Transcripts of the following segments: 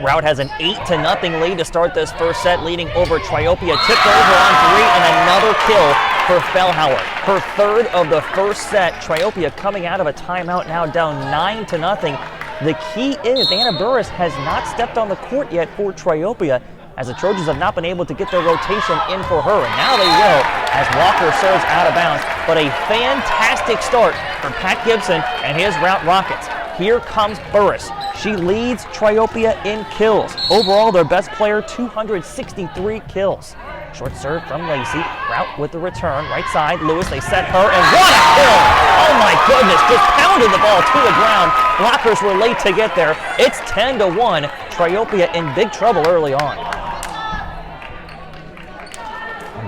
Routt has an 8-0 lead to start this first set, leading over Triopia. Tipped over on 3 and another kill for Fellhauer. Her third of the first set. Triopia coming out of a timeout now down 9-0. The key is Anna Burris has not stepped on the court yet for Triopia, as the Trojans have not been able to get their rotation in for her, and now they will as Walker serves out of bounds. But a fantastic start from Pat Gibson and his Routt Rockets. Here comes Burris. She leads Triopia in kills. Overall, their best player, 263 kills. Short serve from Lacey. Routt with the return. Right side, Lewis, they set her, and what a kill! Oh my goodness, just pounded the ball to the ground. Blockers were late to get there. It's 10-1. Triopia in big trouble early on.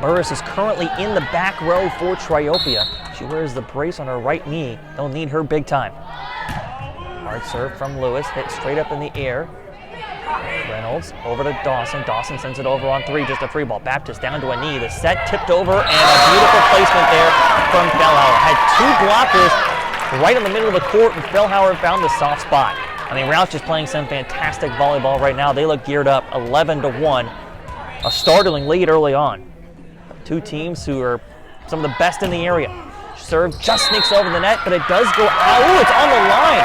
Burris is currently in the back row for Triopia. She wears the brace on her right knee. They'll need her big time. Hard serve from Lewis, hit straight up in the air. Reynolds over to Dawson. Dawson sends it over on 3, just a free ball. Baptist down to a knee. The set tipped over, and a beautiful placement there from Fellhauer. Had 2 blockers right in the middle of the court, and Fellhauer found the soft spot. I mean, Routt's just playing some fantastic volleyball right now. They look geared up, 11-1. A startling lead early on. 2 teams who are some of the best in the area. Serve just sneaks over the net, but it does go out. Oh, it's on the line.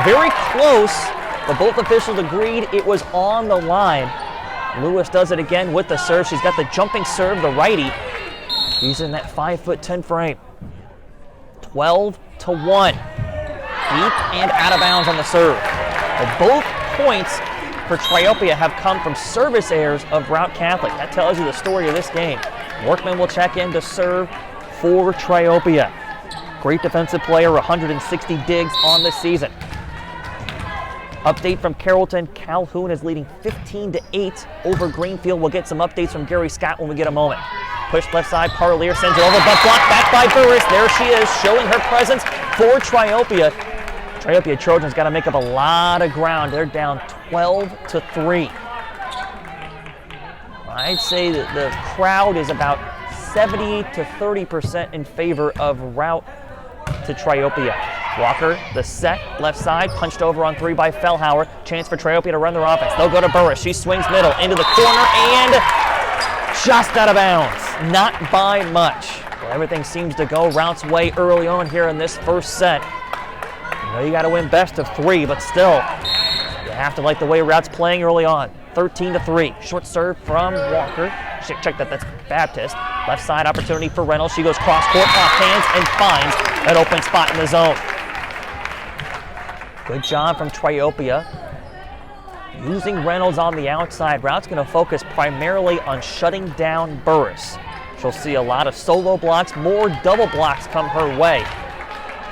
Very close, but both officials agreed it was on the line. Lewis does it again with the serve. She's got the jumping serve, the righty. Using that 5'10" frame. 12-1. Deep and out of bounds on the serve. But both points for Triopia have come from service errors of Routt Catholic. That tells you the story of this game. Workman will check in to serve for Triopia. Great defensive player, 160 digs on the season. Update from Carrollton. Calhoun is leading 15-8 over Greenfield. We'll get some updates from Gary Scott when we get a moment. Push left side, Parlier sends it over, but blocked back by Burris. There she is, showing her presence for Triopia. Triopia Trojans got to make up a lot of ground. They're down 12-3. I'd say that the crowd is about 70 to 30% in favor of Routt to Triopia. Walker, the set, left side, punched over on 3 by Fellhauer. Chance for Triopia to run their offense. They'll go to Burris. She swings middle into the corner and just out of bounds. Not by much. Well, everything seems to go Rout's way early on here in this first set. You know you got to win best of 3, but still, you have to like the way Rout's playing early on. 13-3. Short serve from Walker. Check that, that's Baptist. Left side opportunity for Reynolds. She goes cross court, off hands, and finds an open spot in the zone. Good job from Triopia. Using Reynolds on the outside, Rout's going to focus primarily on shutting down Burris. She'll see a lot of solo blocks, more double blocks come her way.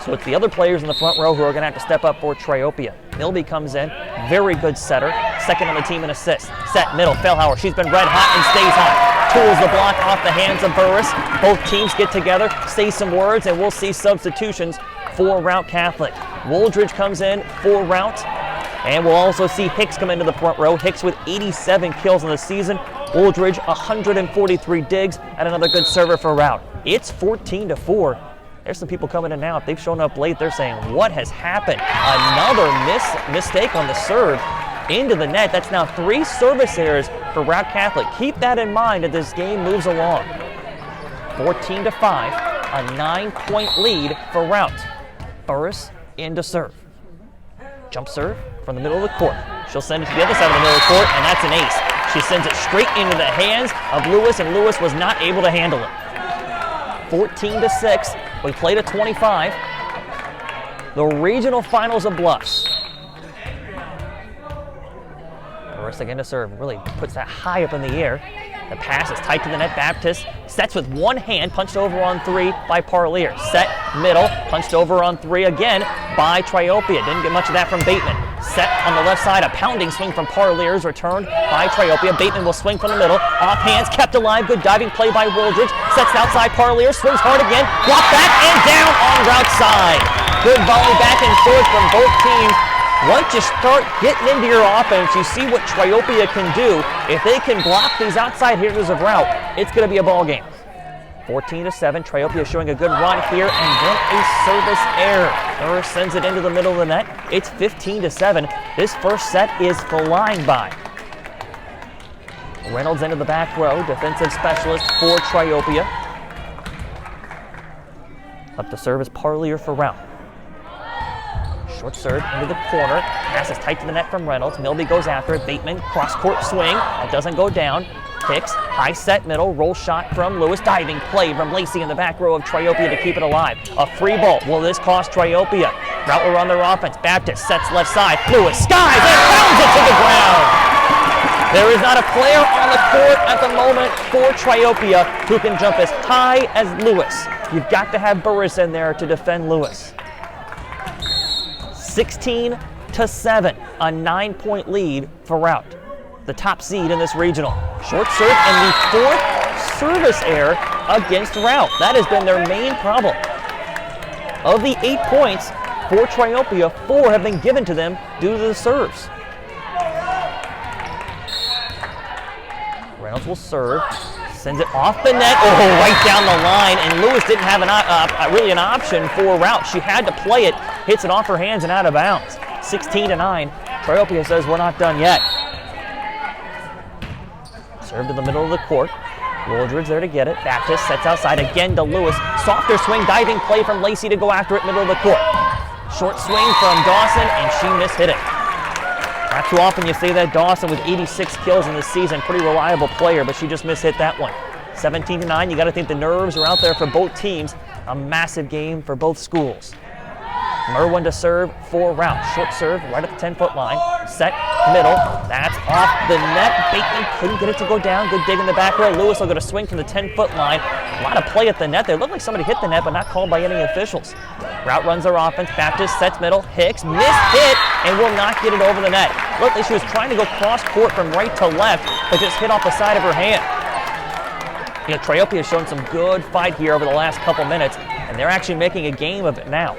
So it's the other players in the front row who are going to have to step up for Triopia. Milby comes in, very good setter, second on the team in assists. Set middle, Fellhauer, she's been red hot and stays hot. Tools the block off the hands of Burris. Both teams get together, say some words, and we'll see substitutions for Routt Catholic. Wooldridge comes in for Routt, and we'll also see Hicks come into the front row. Hicks with 87 kills in the season. Wooldridge 143 digs, and another good server for Routt. It's 14-4. There's some people coming in now. If they've shown up late, they're saying, what has happened? Another mistake on the serve into the net. That's now 3 service errors for Routt Catholic. Keep that in mind as this game moves along. 14-5, a 9-point lead for Routt. Burris into serve. Jump serve from the middle of the court. She'll send it to the other side of the middle of the court, and that's an ace. She sends it straight into the hands of Lewis, and Lewis was not able to handle it. 14-6. We played at 25. The regional finals of Bluffs. Burris again to serve. Really puts that high up in the air. The pass is tight to the net. Baptist sets with one hand, punched over on 3 by Parlier. Set middle, punched over on 3 again by Triopia. Didn't get much of that from Bateman. Set on the left side, a pounding swing from Parlier's, returned by Triopia. Bateman will swing from the middle. Off hands, kept alive. Good diving play by Wooldridge. Sets outside Parlier, swings hard again. Blocked back and down on Rout's side. Good volley back and forth from both teams. Once you start getting into your offense, you see what Triopia can do. If they can block these outside hitters of Routt, it's going to be a ball game. 14-7, Triopia showing a good run here, and then a service error. Burris sends it into the middle of the net. It's 15-7. This first set is flying by. Reynolds into the back row, defensive specialist for Triopia. Up to serve is Parlier for Routt. Short serve into the corner. Pass is tight to the net from Reynolds. Milby goes after it. Bateman, cross-court swing. That doesn't go down. Hicks, high set middle, roll shot from Lewis. Diving play from Lacey in the back row of Triopia to keep it alive. A free ball. Will this cost Triopia? Routt will run their offense. Baptist sets left side. Lewis skies and pounds it to the ground. There is not a player on the court at the moment for Triopia who can jump as high as Lewis. You've got to have Burris in there to defend Lewis. 16-7, a 9-point lead for Routt, the top seed in this regional. Short serve and the fourth service error against Routt. That has been their main problem. Of the 8 points for Triopia, 4 have been given to them due to the serves. Reynolds will serve, sends it off the net, right down the line, and Lewis didn't have really an option for Routt. She had to play it, hits it off her hands and out of bounds. 16-9, Triopia says we're not done yet. Served in the middle of the court. Wooldridge there to get it. Baptist sets outside again to Lewis. Softer swing, diving play from Lacey to go after it, middle of the court. Short swing from Dawson, and she mishit it. Not too often you see that. Dawson with 86 kills in this season. Pretty reliable player, but she just mishit that one. 17-9, you got to think the nerves are out there for both teams. A massive game for both schools. Merwin to serve for Routt. Short serve right at the 10-foot line. Set, middle. That's off the net. Bateman couldn't get it to go down. Good dig in the back row. Lewis will go to swing from the 10-foot line. A lot of play at the net there. Looked like somebody hit the net, but not called by any officials. Routt runs their offense. Baptist sets middle. Hicks missed hit and will not get it over the net. Looked like she was trying to go cross-court from right to left, but just hit off the side of her hand. You know, Triopia has shown some good fight here over the last couple minutes, and they're actually making a game of it now.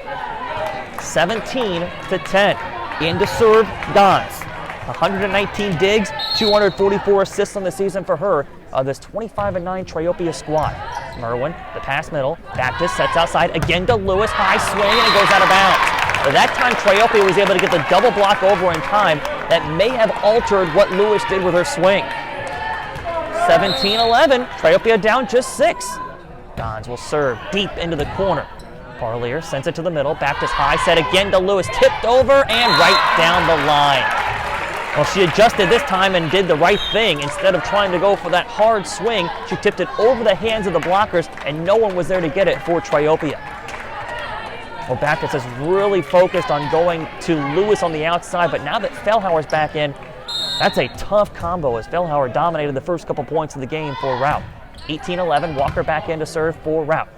17-10. In to serve, Gons. 119 digs, 244 assists on the season for her. This 25-9 Triopia squad. Merwin, the pass middle. Baptist sets outside again to Lewis. High swing, and it goes out of bounds. But that time, Triopia was able to get the double block over in time. That may have altered what Lewis did with her swing. 17-11. Triopia down just 6. Gons will serve deep into the corner. Parlier sends it to the middle. Baptist high set again to Lewis. Tipped over and right down the line. Well, she adjusted this time and did the right thing. Instead of trying to go for that hard swing, she tipped it over the hands of the blockers, and no one was there to get it for Triopia. Well, Baptist is really focused on going to Lewis on the outside, but now that Fellhauer's back in, that's a tough combo as Fellhauer dominated the first couple points of the game for Routt. 18-11, Walker back in to serve for Routt.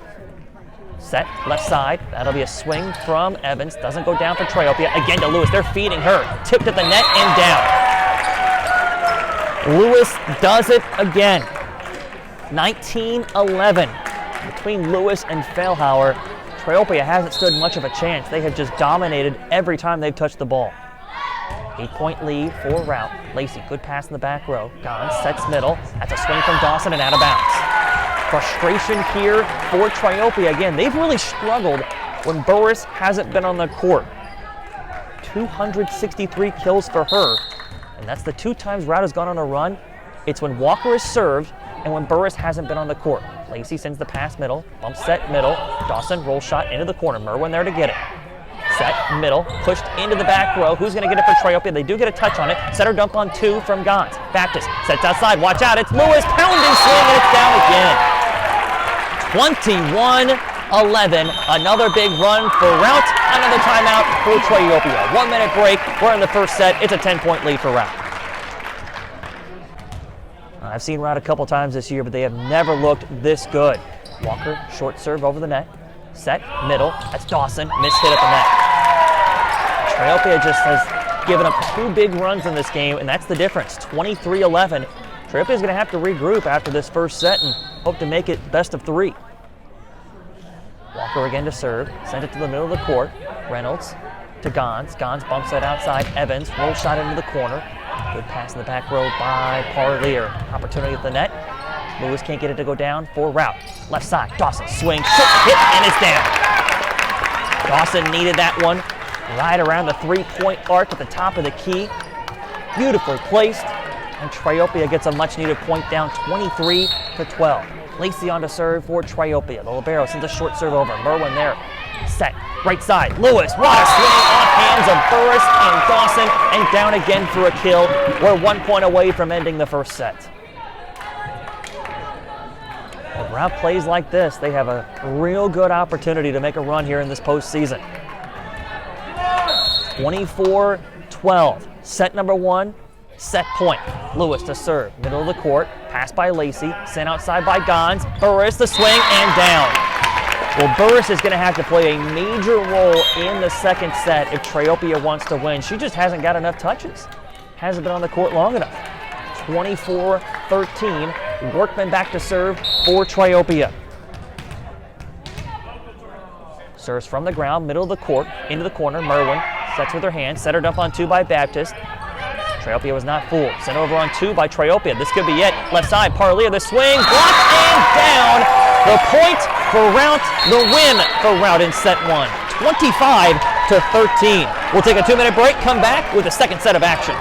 Set, left side. That'll be a swing from Evans. Doesn't go down for Triopia. Again to Lewis. They're feeding her. Tipped at the net and down. Lewis does it again. 19-11. Between Lewis and Fellhauer, Triopia hasn't stood much of a chance. They have just dominated every time they've touched the ball. 8-point lead for Routt. Lacey, good pass in the back row. Gons sets middle. That's a swing from Dawson and out of bounds. Frustration here for Triopia. Again, they've really struggled when Burris hasn't been on the court. 263 kills for her, and that's the 2 times Routt has gone on a run. It's when Walker is served and when Burris hasn't been on the court. Lacey sends the pass middle, bump set middle. Dawson roll shot into the corner. Merwin there to get it. Set middle, pushed into the back row. Who's going to get it for Triopia? They do get a touch on it. Setter dump on 2 from Gons. Baptist sets outside. Watch out. It's Lewis. Pounding swing, and it's down again. 21-11, another big run for Routt, another timeout for Triopia. 1-minute break, we're in the first set, it's a 10-point lead for Routt. I've seen Routt a couple times this year, but they have never looked this good. Walker, short serve over the net, set, middle, that's Dawson, mishit at the net. Triopia just has given up 2 big runs in this game, and that's the difference, 23-11. Triopia is going to have to regroup after this first set and hope to make it best of 3. Walker again to serve, sent it to the middle of the court. Reynolds to Gons. Gons bumps that outside. Evans roll shot into the corner. Good pass in the back row by Parlier. Opportunity at the net. Lewis can't get it to go down for Routt. Left side, Dawson swings, short hit, and it's down. Dawson needed that one right around the three-point arc at the top of the key. Beautifully placed, and Triopia gets a much-needed point down, 23-12. Lacey on to serve for Triopia. The libero sends a short serve over. Merwin there, set, right side. Lewis, what a swing off hands of Burris and Dawson, and down again for a kill. We're 1 point away from ending the first set. If Routt plays like this, they have a real good opportunity to make a run here in this postseason. 24-12. Set number one, set point. Lewis to serve, middle of the court, pass by Lacey, sent outside by Gons. Burris, the swing, and down. Well, Burris is going to have to play a major role in the second set if Triopia wants to win. She just hasn't got enough touches. Hasn't been on the court long enough. 24-13. Workman back to serve for Triopia. Serves from the ground, middle of the court, into the corner. Merwin sets with her hand, centered up on two by Baptist. Triopia was not fooled. Sent over on two by Triopia. This could be it. Left side, Parlia, the swing, blocked and down. The point for Routt, the win for Routt in set one, 25-13. We'll take a 2-minute break, come back with the second set of action.